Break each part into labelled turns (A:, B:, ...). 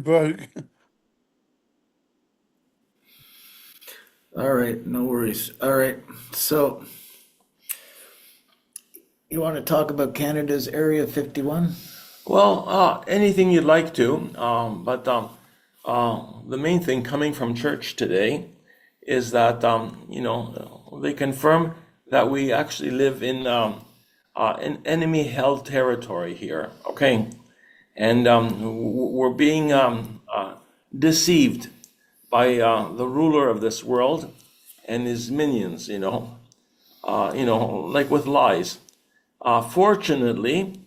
A: broke.
B: All right, no worries. All right, so you want to talk about Canada's Area 51?
C: Well, anything you'd like to, but the main thing coming from church today is that they confirm that we actually live in enemy-held territory here. Okay, and we're being deceived by the ruler of this world and his minions. Like with lies. Fortunately,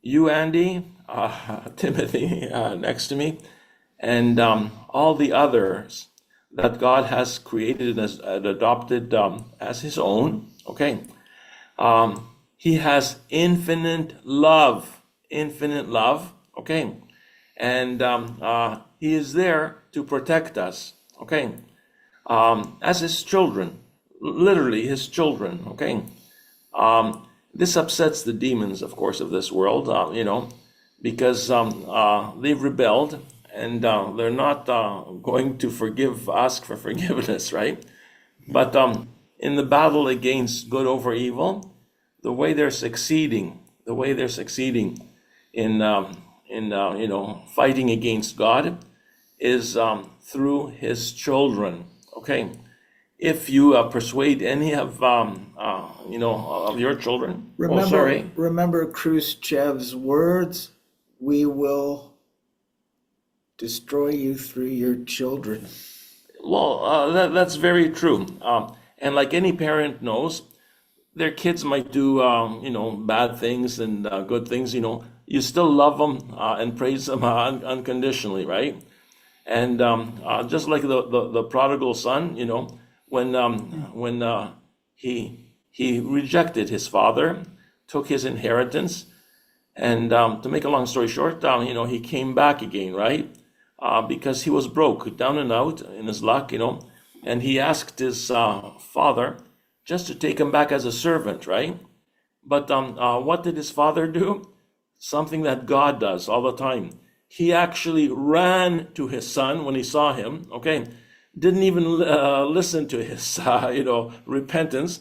C: you, Andy, Timothy, next to me, and all the others that God has created and adopted as His own. Okay, He has infinite love. Okay, and He is there to protect us. Okay, as His children, literally His children. Okay. This upsets the demons, of course, of this world, because they've rebelled and they're not going to ask for forgiveness, right? But in the battle against good over evil, the way they're succeeding in fighting against God is through His children. Okay. If you persuade any of your children,
B: Remember Khrushchev's words, we will destroy you through your children.
C: Well, that's very true. And like any parent knows, their kids might do, bad things and good things. You still love them and praise them unconditionally, right? And just like the prodigal son, when he rejected his father, took his inheritance, and to make a long story short, he came back again, right? Because he was broke, down and out in his luck, and he asked his father just to take him back as a servant, right? But what did his father do? Something that God does all the time. He actually ran to his son when he saw him, okay? Didn't even listen to his, repentance,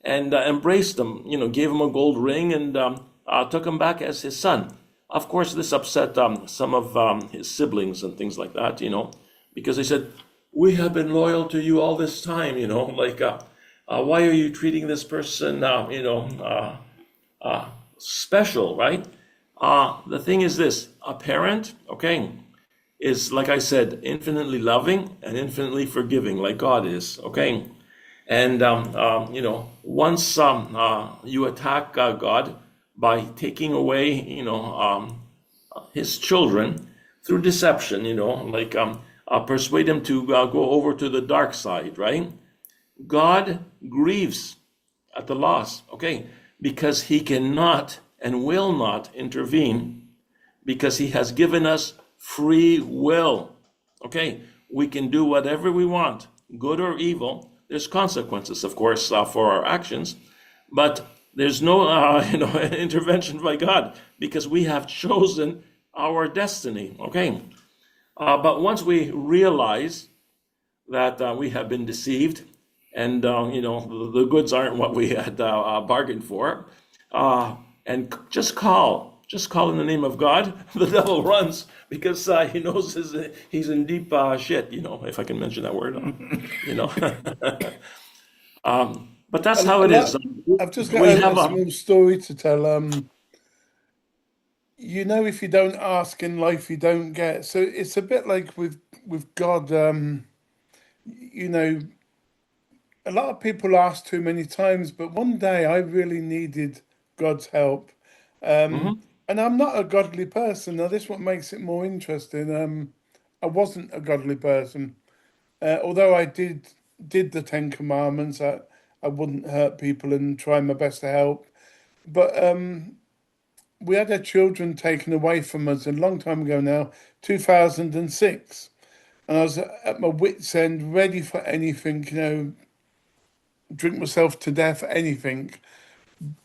C: and embraced him, gave him a gold ring and took him back as his son. Of course, this upset some of his siblings and things like that, because they said, we have been loyal to you all this time, why are you treating this person, special, right? The thing is this, a parent, okay, is, like I said, infinitely loving and infinitely forgiving, like God is, okay? And, once you attack God by taking away, His children through deception, persuade him to go over to the dark side, right? God grieves at the loss, okay? Because He cannot and will not intervene because He has given us free will. Okay, we can do whatever we want, good or evil. There's consequences, of course, for our actions, but there's no, intervention by God because we have chosen our destiny. Okay, but once we realize that we have been deceived, and the goods aren't what we had bargained for, and just call in the name of God, the devil runs because he knows he's in deep shit, if I can mention that word, but that's how it is.
A: I've just got
C: We
A: a
C: have a,
A: small story to tell. If you don't ask in life, you don't get. So it's a bit like with God. You know, a lot of people ask too many times, but one day I really needed God's help.
C: Mhm.
A: And I'm not a godly person. Now, this is what makes it more interesting. I wasn't a godly person, although I did the Ten Commandments. I wouldn't hurt people and try my best to help. But we had our children taken away from us a long time ago now, 2006. And I was at my wits' end, ready for anything, drink myself to death, anything.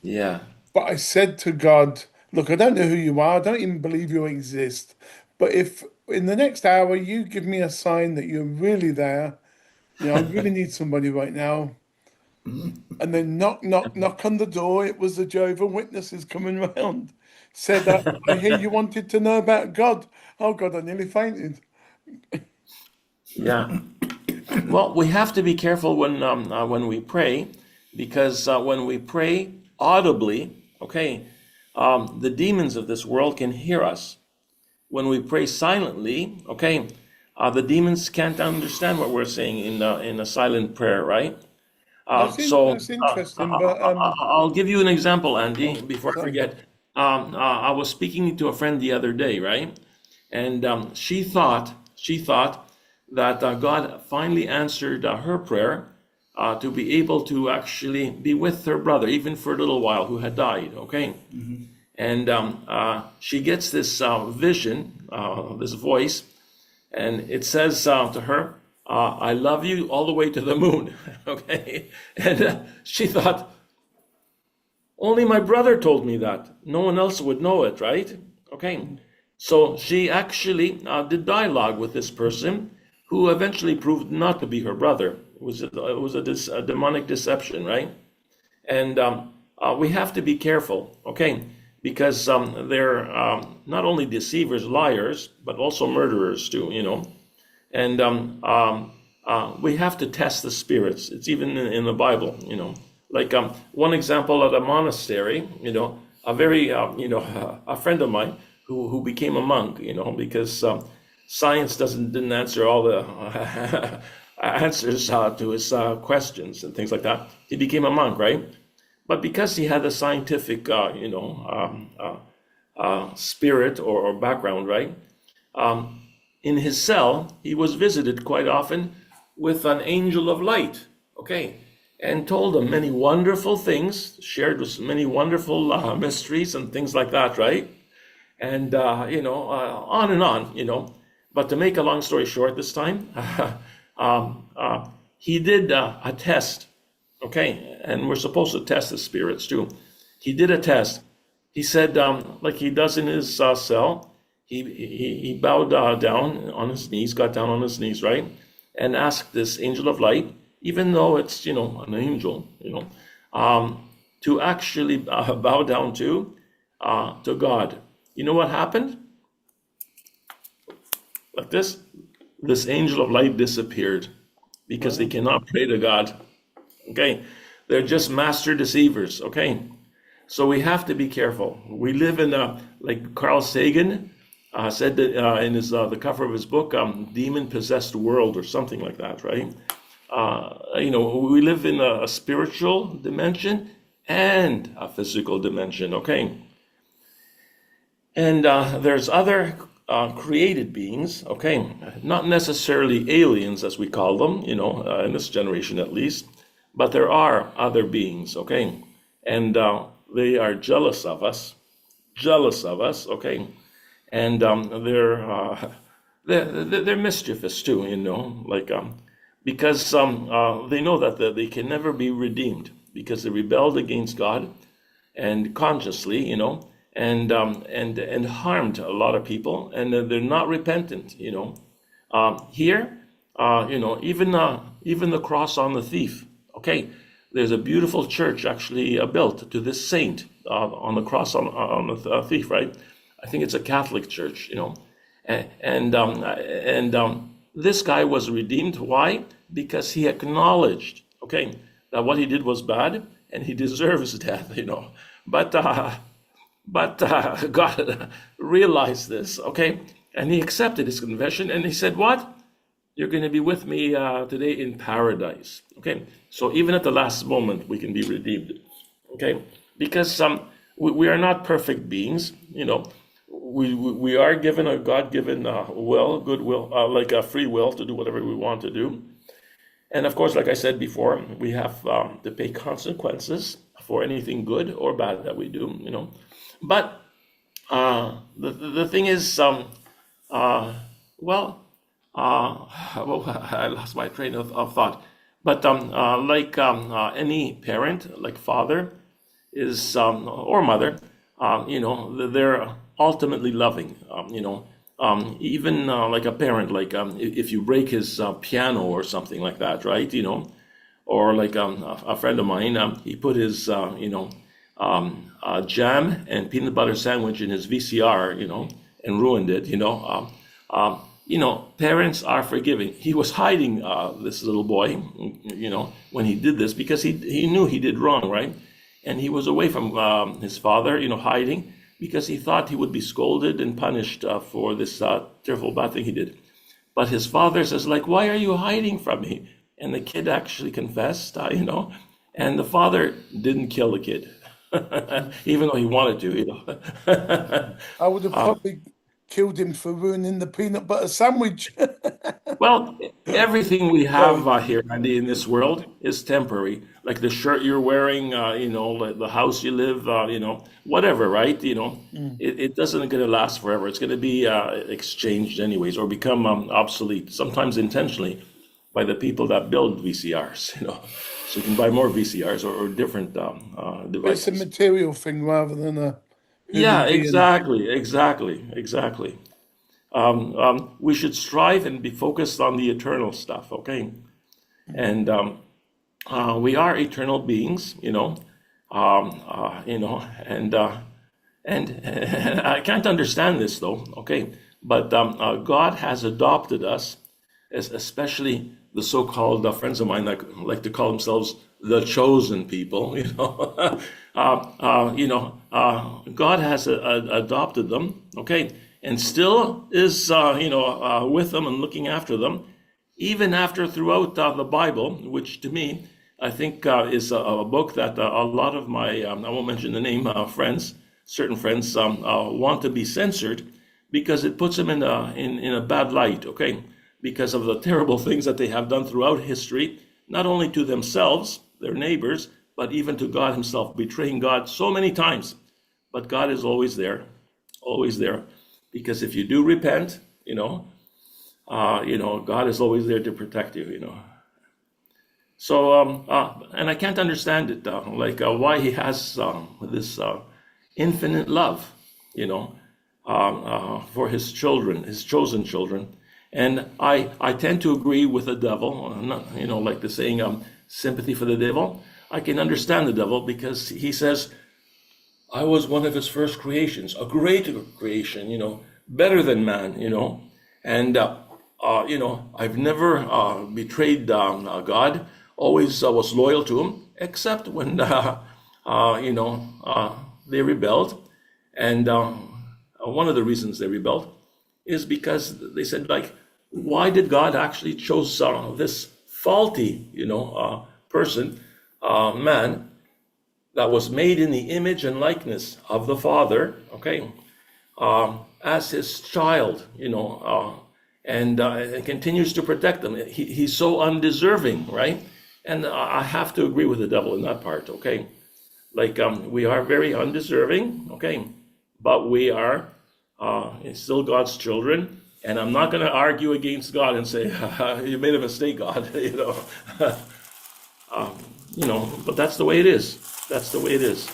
C: yeah,
A: But I said to God, look, I don't know who you are. I don't even believe you exist. But if in the next hour, you give me a sign that you're really there. I really need somebody right now. And then knock, knock, knock on the door. It was the Jehovah Witnesses coming round. Said, I hear you wanted to know about God. Oh God, I nearly fainted.
C: Yeah. Well, we have to be careful when we pray, because when we pray audibly, okay, the demons of this world can hear us. When we pray silently, okay, the demons can't understand what we're saying in a silent prayer, right?
A: That's interesting, but
C: I'll give you an example, Andy, before I
A: sorry.
C: forget. I was speaking to a friend the other day, right? And she thought that God finally answered her prayer to be able to actually be with her brother, even for a little while, who had died. Okay, and she gets this vision, this voice, and it says to her, "I love you all the way to the moon." Okay, and she thought, only my brother told me that. No one else would know it, right? Okay. So she actually did dialogue with this person, who eventually proved not to be her brother. It was a demonic deception, right? And we have to be careful, okay? Because they're not only deceivers, liars, but also murderers too. And we have to test the spirits. It's even in the Bible. Like one example at a monastery, a very, a friend of mine who became a monk, because science didn't answer all the answers to his questions and things like that. He became a monk, right? But because he had a scientific, spirit or background, right? In his cell, he was visited quite often with an angel of light, okay, and told him many wonderful things, shared with many wonderful mysteries and things like that, right? And, on and on. But to make a long story short this time, he did a test, okay, and we're supposed to test the spirits too. He did a test. He said, like he does in his cell, he bowed down on his knees, got down on his knees, right? And asked this angel of light, even though it's, an angel, to actually bow down to God. You know what happened? Like this angel of light disappeared because they cannot pray to God. Okay, they're just master deceivers. Okay, so we have to be careful. We live in like Carl Sagan said that in his the cover of his book, demon-possessed world or something like that, right? We live in a spiritual dimension and a physical dimension. Okay, and there's other created beings, okay, not necessarily aliens as we call them, in this generation at least, but there are other beings, okay, and they are jealous of us, okay, and they're mischievous too, like because they know that they can never be redeemed because they rebelled against God and consciously, and harmed a lot of people, and they're not repentant. Here, even the cross on the thief. Okay, there's a beautiful church actually built to this saint on the cross on the thief, right? I think it's a Catholic church, and this guy was redeemed. Why? Because he acknowledged, okay, that what he did was bad and he deserves death, But God realized this, okay, and he accepted his confession, and he said, "What? You're going to be with me today in paradise." Okay, so even at the last moment, we can be redeemed. Okay, because we are not perfect beings, We are given a God-given goodwill, like a free will to do whatever we want to do. And of course, like I said before, we have to pay consequences for anything good or bad that we do, But the thing is, I lost my train of thought. But like any parent, like father is or mother, they're ultimately loving. even like a parent, like if you break his piano or something like that, right? Or like a friend of mine, he put his, jam and peanut butter sandwich in his VCR, and ruined it, parents are forgiving. He was hiding this little boy, when he did this because he knew he did wrong, right? And he was away from his father, hiding because he thought he would be scolded and punished for this terrible bad thing he did. But his father says, like, why are you hiding from me? And the kid actually confessed, and the father didn't kill the kid, even though he wanted to.
A: I would have probably killed him for ruining the peanut butter sandwich.
C: Well, everything we have
A: Sorry.
C: here, Andy, in this world is temporary. Like the shirt you're wearing, like the house you live, whatever, right? It doesn't going to last forever. It's going to be exchanged anyways, or become obsolete, sometimes intentionally, by the people that build VCRs. So you can buy more VCRs or different
A: It's a
C: devices.
A: material thing rather than a
C: Yeah,
A: human being.
C: exactly. We should strive and be focused on the eternal stuff, okay? And we are eternal beings, and I can't understand this though, okay? But God has adopted us, especially the so-called friends of mine that like to call themselves the chosen people, God has adopted them, okay, and still is, with them and looking after them, even after throughout the Bible, which to me, I think is a book that a lot of my, I won't mention the name, friends, certain friends, want to be censored because it puts them in a bad light, okay? Because of the terrible things that they have done throughout history, not only to themselves, their neighbors, but even to God himself, betraying God so many times. But God is always there, because if you do repent, God is always there to protect you. So, and I can't understand it, why he has this infinite love, for his children, his chosen children. And I tend to agree with the devil, not, like the saying, sympathy for the devil. I can understand the devil because he says, I was one of his first creations, a greater creation, better than man, and, I've never betrayed God, always was loyal to him, except when, they rebelled. And one of the reasons they rebelled is because they said, like, why did God actually chose this faulty, person, man, that was made in the image and likeness of the Father, okay, as his child, and continues to protect them. He's so undeserving, right? And I have to agree with the devil in that part, okay? Like, we are very undeserving, okay? But we are still God's children. And I'm not going to argue against God and say, you made a mistake, God, but that's the way it is. That's the way it is.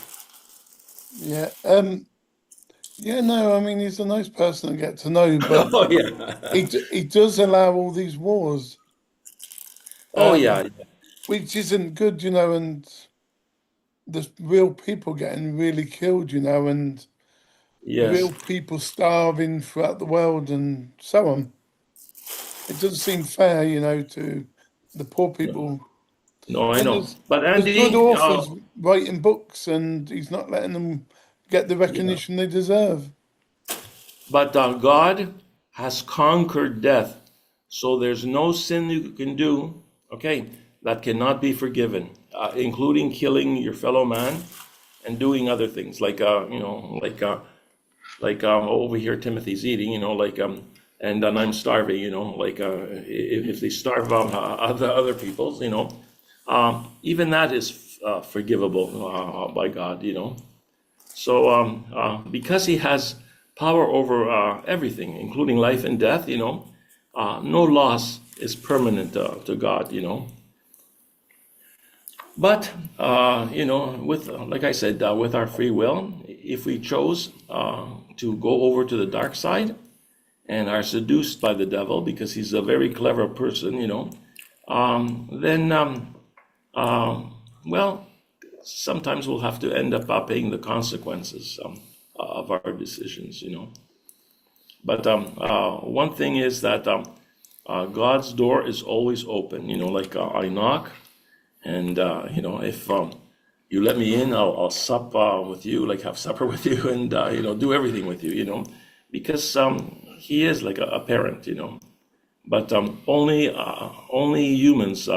A: Yeah. Yeah, no, I mean he's a nice person to get to know, but
C: Oh, yeah.
A: he does allow all these wars,
C: Oh, yeah.
A: which isn't good, and there's real people getting really killed, and
C: Yes.
A: real people starving throughout the world and so on. It doesn't seem fair, to the poor people.
C: No, I
A: And
C: know. But
A: there's good
C: Andy,
A: authors writing books, and he's not letting them get the
C: yeah.
A: recognition they deserve.
C: But God has conquered death. So there's no sin you can do, okay, that cannot be forgiven, including killing your fellow man and doing other things like over here Timothy's eating, and I'm starving, if they starve other people's, even that is forgivable by God, So because he has power over everything, including life and death, no loss is permanent to God, But with like I said, with our free will, if we chose to go over to the dark side and are seduced by the devil because he's a very clever person, then, well, sometimes we'll have to end up paying the consequences of our decisions, But one thing is that God's door is always open, like I knock, and, if you let me in, I'll sup with you, like have supper with you, and, do everything with you, because he is like a parent, but only humans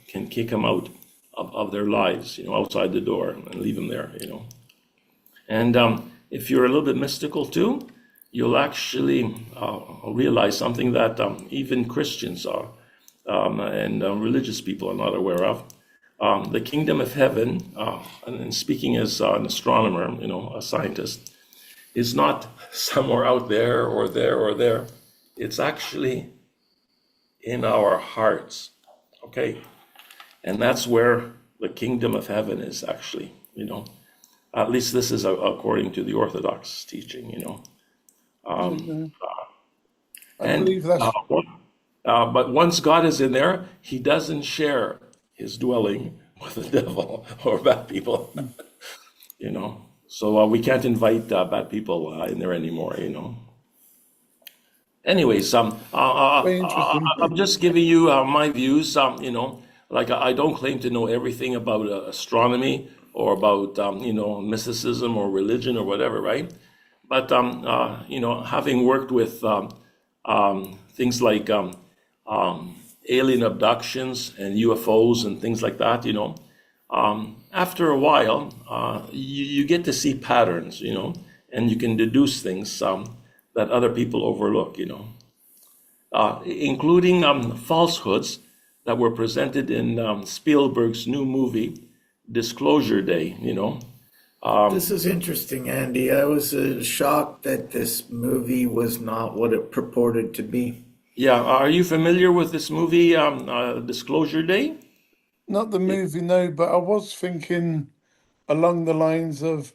C: can kick him out of their lives, outside the door and leave him there, And if you're a little bit mystical too, you'll actually realize something that even Christians are and religious people are not aware of. The kingdom of heaven, and speaking as an astronomer, a scientist, is not somewhere out there or there or there. It's actually in our hearts, okay? And that's where the kingdom of heaven is actually, At least this is according to the Orthodox teaching,
A: I
C: And
A: believe that's
C: but once God is in there, he doesn't share his dwelling with the devil or bad people, So we can't invite bad people in there anymore, Anyways,
A: very interesting.
C: I'm just giving you my views. Like I don't claim to know everything about astronomy or about mysticism or religion or whatever, right? But having worked with things like alien abductions and UFOs and things like that, after a while, you get to see patterns, and you can deduce things that other people overlook, including falsehoods that were presented in Spielberg's new movie, Disclosure Day,
B: This is interesting, Andy. I was shocked that this movie was not what it purported to be.
C: Yeah, are you familiar with this movie, Disclosure Day?
A: Not the movie, no, but I was thinking along the lines of,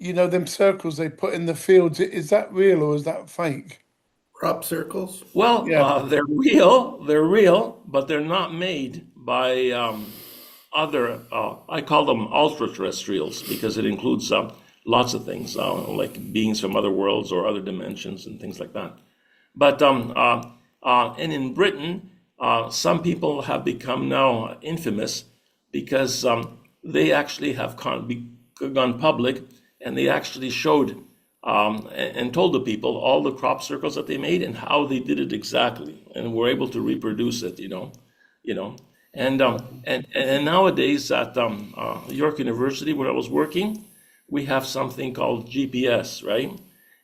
A: them circles they put in the fields. Is that real or is that fake?
B: Crop circles?
C: Well,
A: Yeah.
C: they're real, but they're not made by other, I call them ultra-terrestrials because it includes lots of things, like beings from other worlds or other dimensions and things like that. But, and in Britain, some people have become now infamous because they actually have gone public and they actually showed and told the people all the crop circles that they made and how they did it exactly, and were able to reproduce it, And nowadays at York University, where I was working, we have something called GPS, right?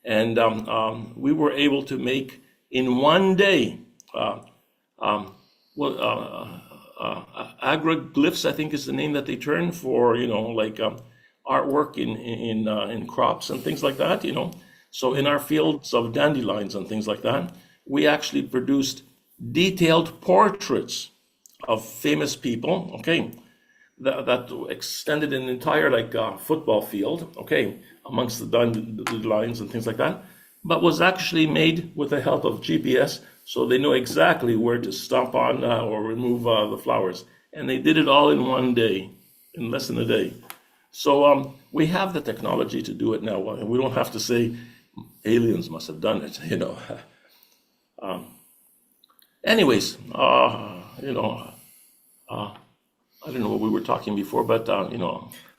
C: And we were able to make in one day, agroglyphs, I think is the name that they turn for, like artwork in crops and things like that, So in our fields of dandelions and things like that, we actually produced detailed portraits of famous people, okay, that extended an entire football field, okay, amongst the dandelions and things like that, but was actually made with the help of GPS, so they know exactly where to stomp on or remove the flowers. And they did it all in one day, in less than a day. So we have the technology to do it now. We don't have to say aliens must have done it, Anyways, I don't know what we were talking before, but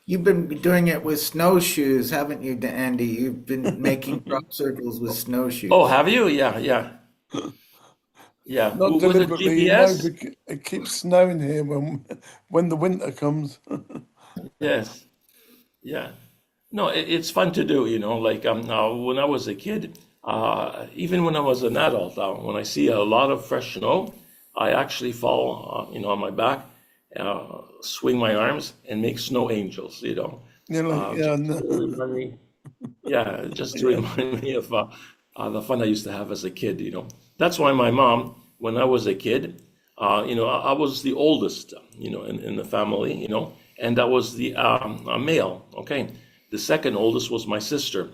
B: You've been doing it with snowshoes, haven't you, Andy? You've been making crop circles with snowshoes.
C: Oh, have you? Yeah.
A: Not
C: With a
A: deliberately, no,
C: GPS?
A: because it keeps snowing here when the winter comes.
C: Yes. Yeah. No, it's fun to do, like when I was a kid, even when I was an adult, when I see a lot of fresh snow, I actually fall, on my back, swing my arms and make snow angels,
A: Yeah,
C: just
A: no.
C: to remind me, yeah, just to remind me of the fun I used to have as a kid, That's why my mom, when I was a kid, I was the oldest, in the family, and that was the male, okay? The second oldest was my sister.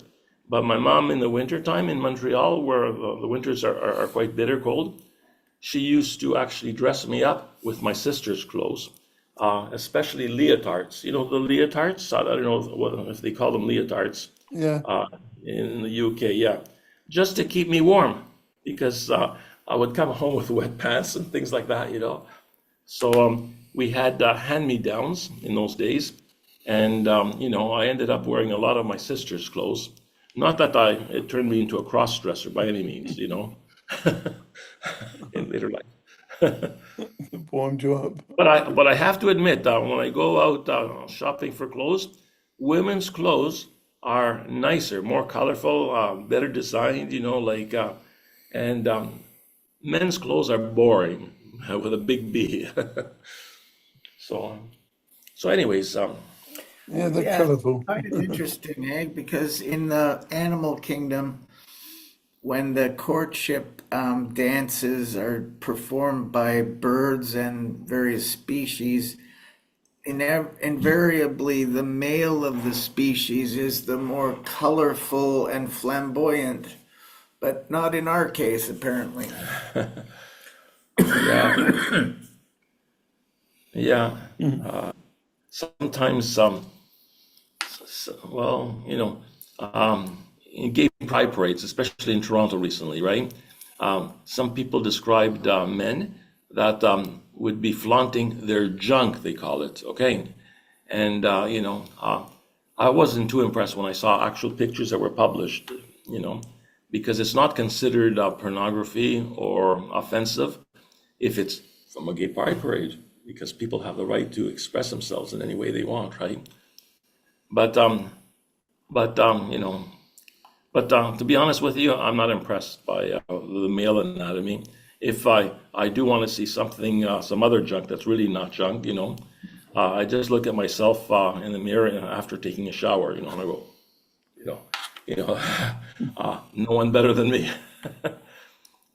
C: But my mom in the wintertime in Montreal, where the winters are quite bitter cold, she used to actually dress me up with my sister's clothes, especially leotards. You know the leotards? I don't know if they call them leotards
A: Yeah.
C: uh, in the UK, yeah, just to keep me warm because I would come home with wet pants and things like that, you know. So we had hand-me-downs in those days, and you know, I ended up wearing a lot of my sister's clothes. Not that it turned me into a cross-dresser by any means, you know, in later life.
A: Warmed you up.
C: But I have to admit, when I go out shopping for clothes, women's clothes are nicer, more colorful, better designed, you know, like and men's clothes are boring with a big B. So anyways,
A: Yeah, they're
B: Yeah,
A: colourful.
B: kind of interesting, eh? Because in the animal kingdom, when the courtship dances are performed by birds and various species, invariably the male of the species is the more colorful and flamboyant, but not in our case, apparently.
C: yeah, yeah.
A: Mm.
C: Sometimes, well, you know, in gay pride parades, especially in Toronto recently, right? Some people described men that would be flaunting their junk, they call it, okay? And, you know, I wasn't too impressed when I saw actual pictures that were published, you know, because it's not considered pornography or offensive if it's from a gay pride parade, because people have the right to express themselves in any way they want, right? But, you know, but to be honest with you, I'm not impressed by the male anatomy. If I do want to see something, some other junk that's really not junk, you know, I just look at myself in the mirror after taking a shower, you know, and I go, you know, you know, no one better than me,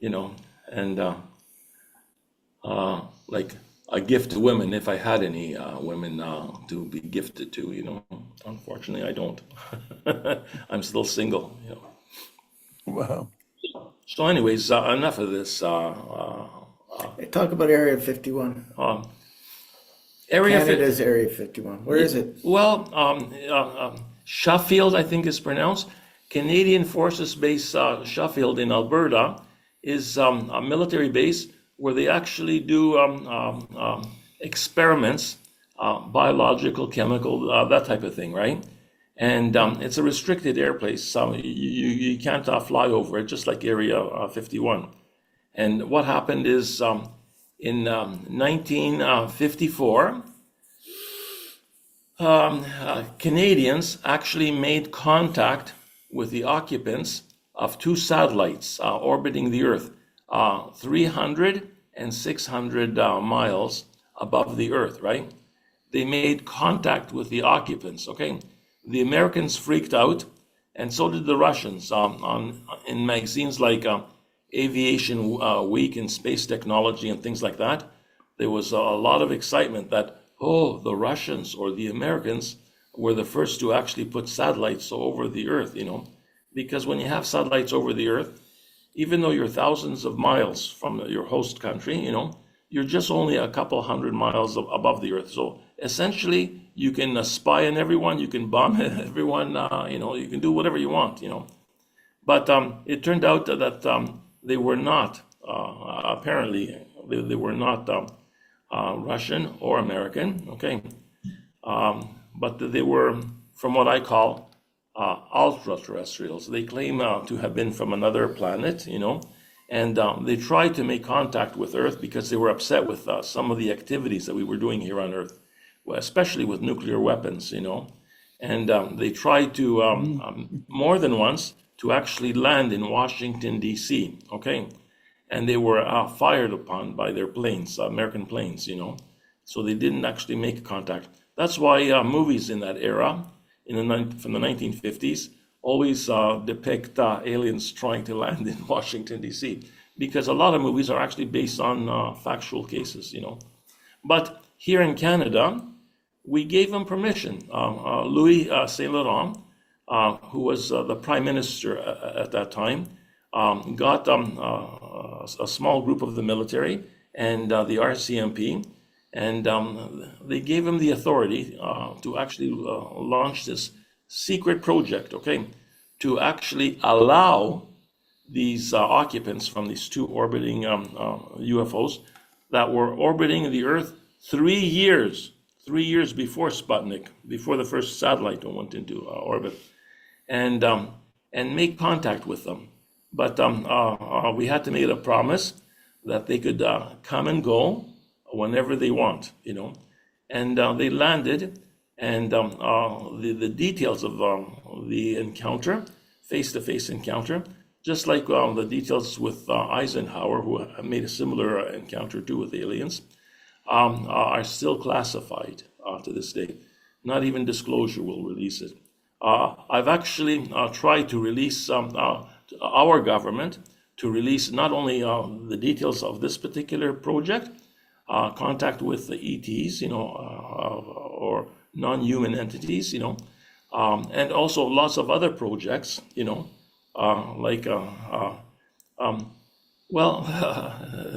C: you know, and like a gift to women, if I had any women to be gifted to, you know. Unfortunately, I don't. I'm still single, you know.
A: Wow.
C: So, anyways, enough of this.
B: Hey, talk about Area 51.
C: Um, Area 50.
B: Canada's Area 51. Where is it?
C: Well, Sheffield, I think is pronounced. Canadian Forces Base Sheffield in Alberta is a military base where they actually do experiments, biological, chemical, that type of thing, right? And it's a restricted airspace, so you can't fly over it, just like Area 51. And what happened is in 1954, Canadians actually made contact with the occupants of two satellites orbiting the Earth, 300 and 600 miles above the Earth, right? They made contact with the occupants, okay? The Americans freaked out, and so did the Russians. In magazines like Aviation Week and Space Technology and things like that, there was a lot of excitement that, oh, the Russians or the Americans were the first to actually put satellites over the Earth, you know, because when you have satellites over the Earth, even though you're thousands of miles from your host country, you know, you're just only a couple hundred miles above the Earth. So essentially, you can spy on everyone, you can bomb everyone, you know, you can do whatever you want, you know. But it turned out that they were not, apparently, they were not Russian or American, okay? But they were, from what I call, ultra-terrestrials. They claim to have been from another planet, you know, and they tried to make contact with Earth because they were upset with some of the activities that we were doing here on Earth, well, especially with nuclear weapons, you know. And they tried to, more than once, to actually land in Washington, D.C., okay? And they were fired upon by their planes, American planes, you know. So they didn't actually make contact. That's why movies in that era, from the 1950s, always depict aliens trying to land in Washington, D.C., because a lot of movies are actually based on factual cases, you know. But here in Canada, we gave them permission. Louis Saint Laurent who was the prime minister at that time, got a small group of the military and the RCMP, and they gave him the authority to actually launch this secret project, okay, to actually allow these occupants from these two orbiting UFOs that were orbiting the Earth 3 years before Sputnik, before the first satellite went into orbit, and make contact with them. But we had to make a promise that they could come and go whenever they want, And they landed, and the details of the encounter, face-to-face encounter, just like the details with Eisenhower, who made a similar encounter too with aliens, are still classified to this day. Not even disclosure will release it. I've actually tried to release our government to release not only the details of this particular project, contact with the E.T.s, or non-human entities, and also lots of other projects, like,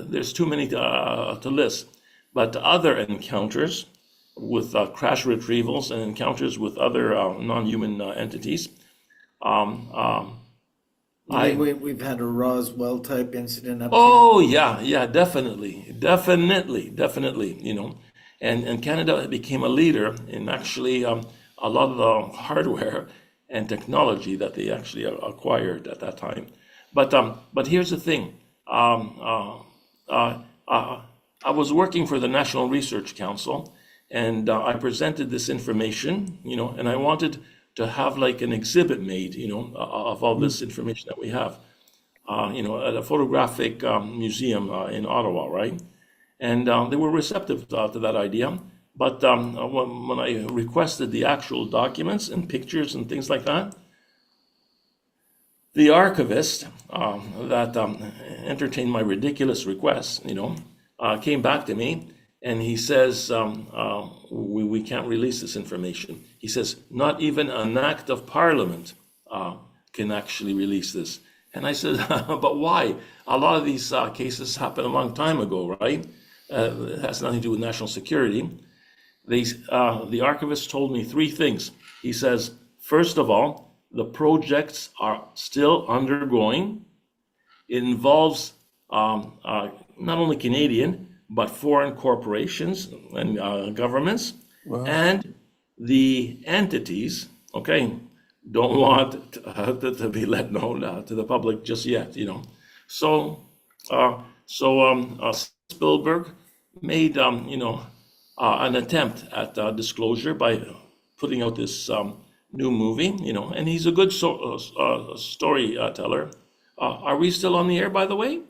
C: there's too many to list, but other encounters with crash retrievals and encounters with other non-human entities.
B: We've had a Roswell type incident up here.
C: Oh, yeah, definitely, and Canada became a leader in actually a lot of the hardware and technology that they actually acquired at that time. But here's the thing. I was working for the National Research Council, and I presented this information, and I wanted to have like an exhibit made, of all this information that we have, at a photographic museum in Ottawa, right? And they were receptive to that idea. But when I requested the actual documents and pictures and things like that, the archivist that entertained my ridiculous request, came back to me, and he says, we can't release this information. He says, not even an act of parliament can actually release this. And I said, but why? A lot of these cases happened a long time ago, right? It has nothing to do with national security. The archivist told me three things. He says, first of all, the projects are still undergoing. It involves not only Canadian, but foreign corporations and governments.
A: Wow.
C: And the entities, okay, don't want to be let known to the public just yet, So Spielberg made, an attempt at disclosure by putting out this new movie, and he's a good storyteller. Are we still on the air, by the way?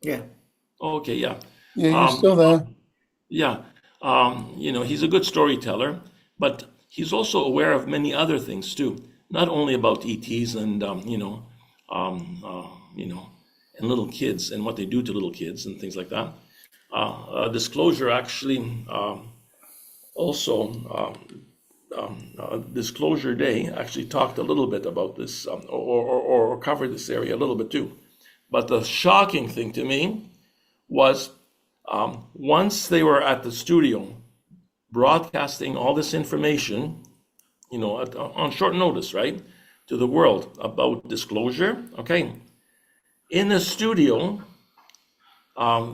B: Yeah.
C: Okay, yeah.
A: Yeah, you're still there.
C: Yeah. He's a good storyteller, but he's also aware of many other things too. Not only about E.T.s and and little kids and what they do to little kids and things like that. Disclosure actually also Disclosure Day actually talked a little bit about this, or covered this area a little bit too. But the shocking thing to me was once they were at the studio broadcasting all this information, on short notice, right, to the world about disclosure, okay, in the studio,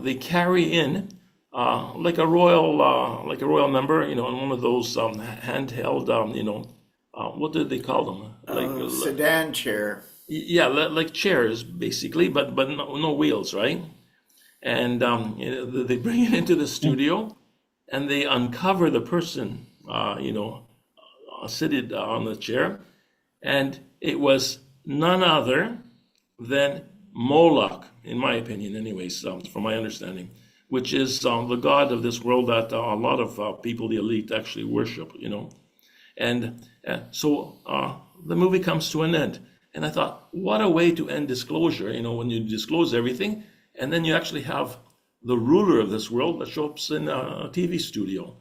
C: they carry in like a royal member, in one of those handheld, what did they call them?
B: Sedan chair.
C: Yeah, like chairs basically, but no wheels, right? And they bring it into the studio, and they uncover the person, seated on the chair, and it was none other than Moloch, in my opinion, anyways, from my understanding, which is the god of this world that a lot of people, the elite, actually worship, And so the movie comes to an end. And I thought, what a way to end disclosure, when you disclose everything, and then you actually have the ruler of this world that shows up in a TV studio.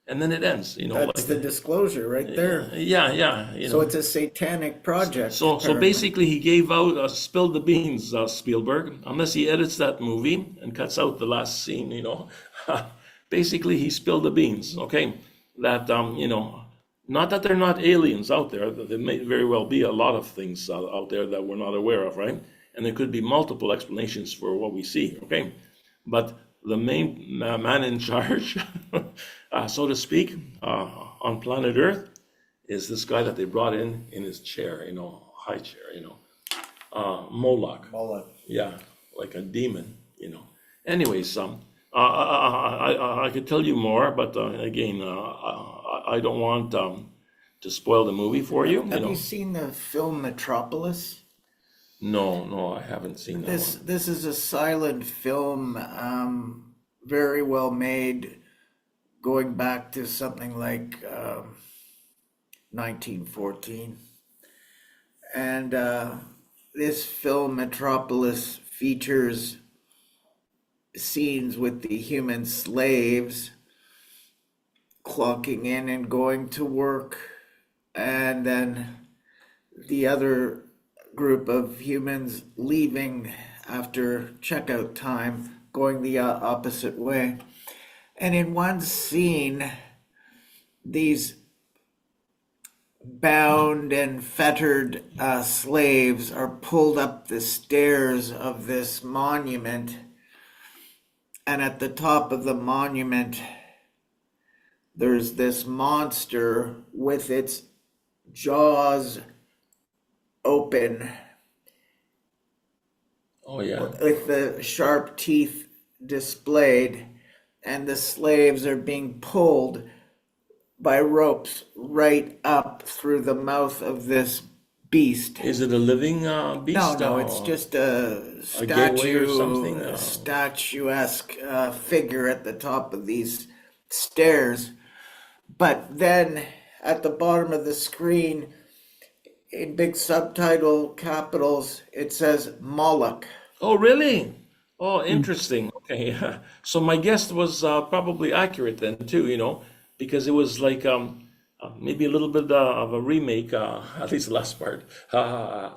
C: and then it ends.
B: That's the disclosure right there.
C: Yeah.
B: So it's a satanic project,
C: So
B: apparently.
C: basically, he gave out spilled the beans, Spielberg. Unless he edits that movie and cuts out the last scene, basically he spilled the beans. Okay, that not that they're not aliens out there. There may very well be a lot of things out there that we're not aware of, right? And there could be multiple explanations for what we see. Okay, but the main man in charge, so to speak, on planet Earth, is this guy that they brought in his chair, high chair, Moloch.
B: Moloch.
C: Yeah, like a demon. Anyways, I could tell you more, but again, I don't want to spoil the movie for you.
B: Have you seen the film Metropolis?
C: No, I haven't seen that one.
B: This is a silent film, very well made, going back to something like 1914. And this film Metropolis features scenes with the human slaves clocking in and going to work, and then the other group of humans leaving after checkout time, going the opposite way. And in one scene, these bound and fettered slaves are pulled up the stairs of this monument, and at the top of the monument there's this monster with its jaws open,
C: Oh yeah.
B: with the sharp teeth displayed, and the slaves are being pulled by ropes right up through the mouth of this beast.
C: Is it a living beast?
B: No, it's just a
C: gateway or
B: statue,
C: something?
B: a statuesque figure at the top of these stairs. But then at the bottom of the screen, in big subtitle capitals, it says Moloch.
C: Oh, really? Oh, interesting. Okay. So my guess was probably accurate then too, because it was like maybe a little bit of a remake, at least the last part, that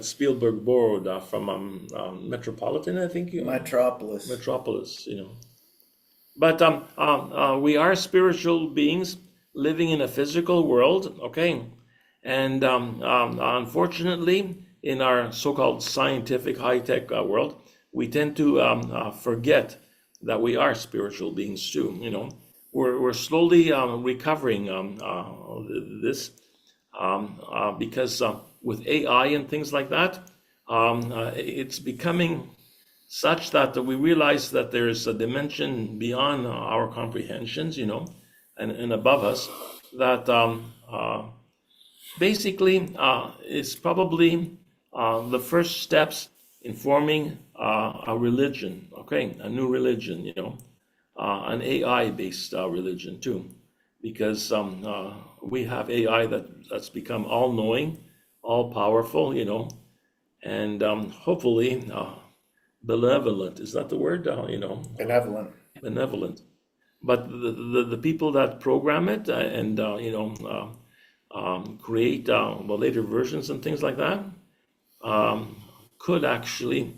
C: Spielberg borrowed from Metropolitan, I think.
B: Metropolis.
C: Metropolis. But we are spiritual beings living in a physical world, okay? And unfortunately, in our so-called scientific high-tech world, we tend to forget that we are spiritual beings too. We're slowly recovering this because with AI and things like that, it's becoming such that we realize that there's a dimension beyond our comprehensions, and above us that basically is probably the first steps in forming a religion, okay, a new religion, an AI-based religion too, because we have AI that's become all-knowing, all-powerful, and hopefully benevolent. Is that the word?
B: Benevolent.
C: Benevolent. But the people that program it and create later versions and things like that could actually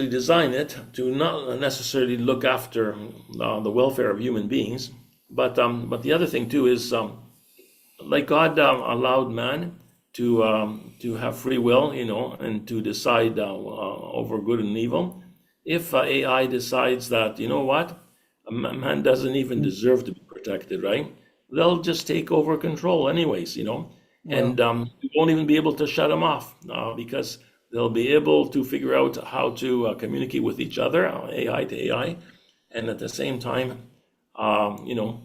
C: design it to not necessarily look after the welfare of human beings, but the other thing too is like God allowed man to have free will, and to decide over good and evil. If AI decides that, what, man doesn't even deserve to be protected, right? They'll just take over control anyways, and we won't even be able to shut them off because they'll be able to figure out how to communicate with each other, AI to AI, and at the same time,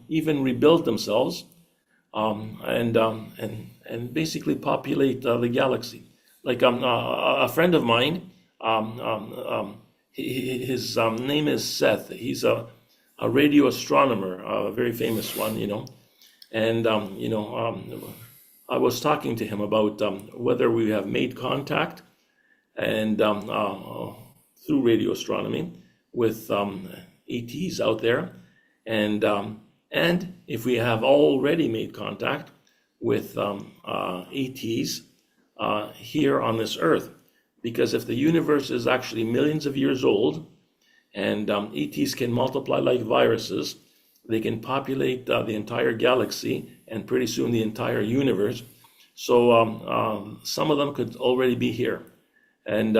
C: even rebuild themselves, and basically populate the galaxy. Like a friend of mine, his name is Seth. He's a radio astronomer, a very famous one, and I was talking to him about whether we have made contact and through radio astronomy with E.T.s out there, And if we have already made contact with E.T.s here on this earth, because if the universe is actually millions of years old, and E.T.s can multiply like viruses, they can populate the entire galaxy and pretty soon the entire universe. So some of them could already be here, and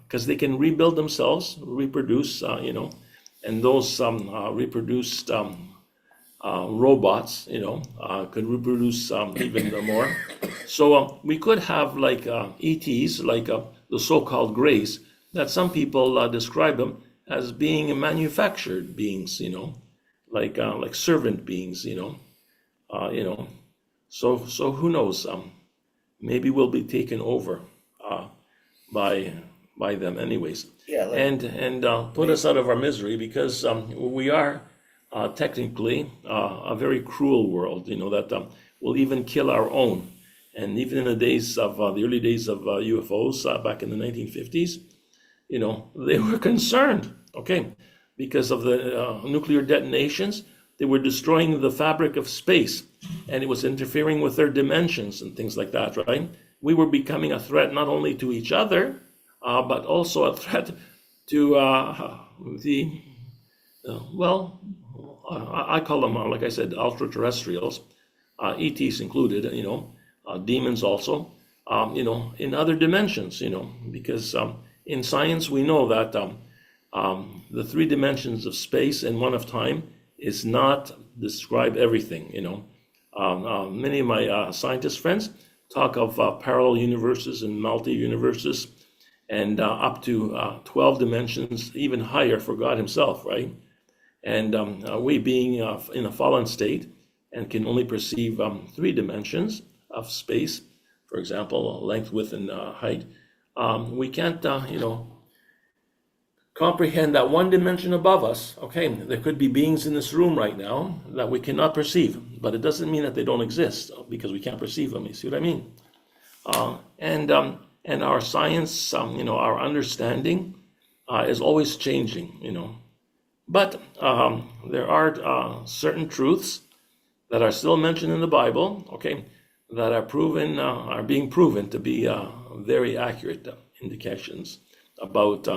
C: because they can rebuild themselves, reproduce, and those reproduced robots, could reproduce even more. So we could have like E.T.s, like the so-called Greys, that some people describe them as being manufactured beings, like servant beings, So who knows? Maybe we'll be taken over by them, anyways,
B: Yeah,
C: and put us out of our misery, because we are technically a very cruel world, that will even kill our own. And even in the days of the early days of UFOs back in the 1950s, they were concerned, okay, because of the nuclear detonations. They were destroying the fabric of space, and it was interfering with their dimensions and things like that, right? We were becoming a threat not only to each other, but also a threat to I call them, like I said, ultra-terrestrials, E.T.s included, demons also, in other dimensions, because in science we know that the three dimensions of space and one of time is not describe everything, Many of my scientist friends talk of parallel universes and multi-universes, and up to 12 dimensions, even higher for God himself, right? And we being in a fallen state and can only perceive three dimensions of space, for example, length, width, and height, we can't, comprehend that one dimension above us. Okay, there could be beings in this room right now that we cannot perceive, but it doesn't mean that they don't exist because we can't perceive them. You see what I mean? And our science, our understanding is always changing, But there are certain truths that are still mentioned in the Bible, okay, that are being proven to be very accurate indications about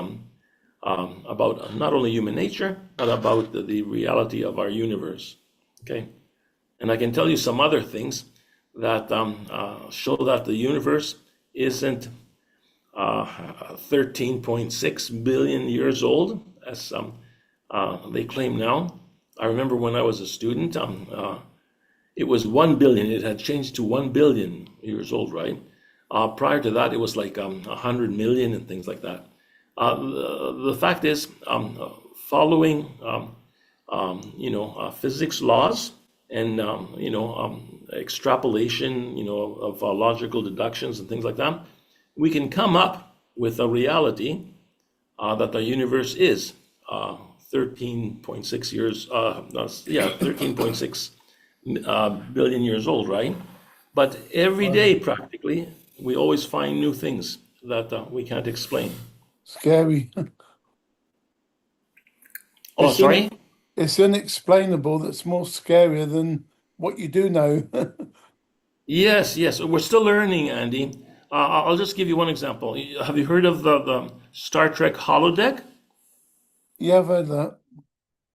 C: not only human nature, but about the reality of our universe, okay? And I can tell you some other things that show that the universe isn't 13.6 billion years old, as they claim now. I remember when I was a student, it was 1 billion. It had changed to 1 billion years old, right? Prior to that, it was like 100 million and things like that. The fact is, following physics laws and extrapolation, of logical deductions and things like that, we can come up with a reality that the universe is 13.6 years, 13.6 billion years old, right? But every day, practically, we always find new things that we can't explain.
A: Scary.
C: Oh,
A: It's
C: sorry?
A: It's unexplainable. That's more scarier than what you do know.
C: Yes, we're still learning, Andy. I'll just give you one example. Have you heard of the Star Trek holodeck?
A: Yeah, I've heard that.